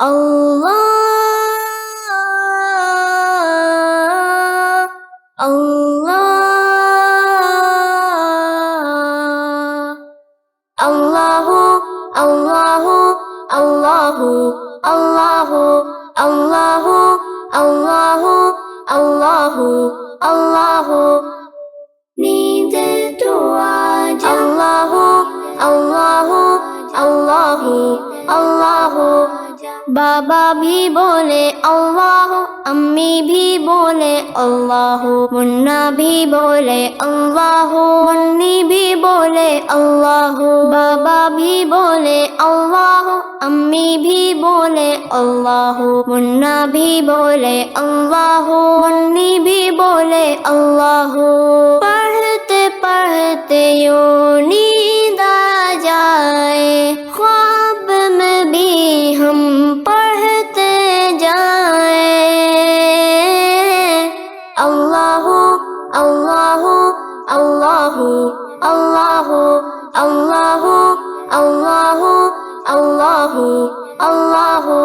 Allah, Allah, Allahu, Allahu, Allahu, Allahu, Allahu, Allahu, Allahu, Allahu. नींद तो आज Allahu, Allahu, Allahu, Allahu. बाबा भी बोले अल्लाह, अम्मी भी बोले अल्लाह, मुन्ना भी बोले अल्लाह, मुन्नी भी बोले अल्लाह। बाबा भी बोले अल्लाह, अम्मी भी बोले अल्लाह, मुन्ना भी बोले अल्लाह, मुन्नी भी बोले अल्लाह। पढ़ते पढ़ते यूं नींद आ जाए, ख्वाब में भी हम पढ़ते जाए। अल्लाहु, अल्लाहु, अल्लाहु, अल्लाहु, अल्लाहु, अल्लाहु, अल्लाहु, अल्लाहु।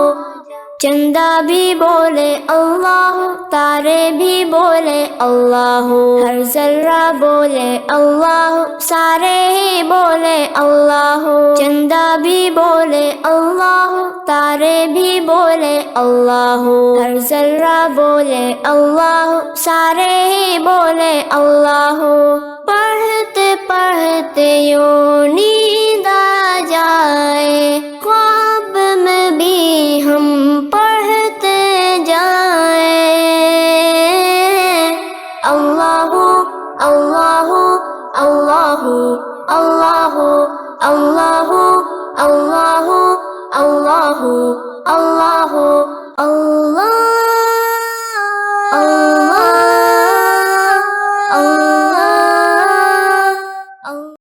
चंदा भी बोले अल्लाह, तारे भी बोले अल्लाह, हर जर्रा बोले अल्लाह, सारे ही बोले अल्लाह। चंदा भी बोले अल्लाह, तारे भी बोले अल्लाह, हर जर्रा बोले अल्लाह, सारे ही बोले अल्लाह। पढ़ते पढ़ते यूं नींद आ जाए, ख्वाब में भी हम पढ़ते जाए। अल्लाहु, अल्लाहु, अल्लाहु, अल्लाहु, अल्लाहु, अल्लाहु, अल्लाहु, अल्लाह।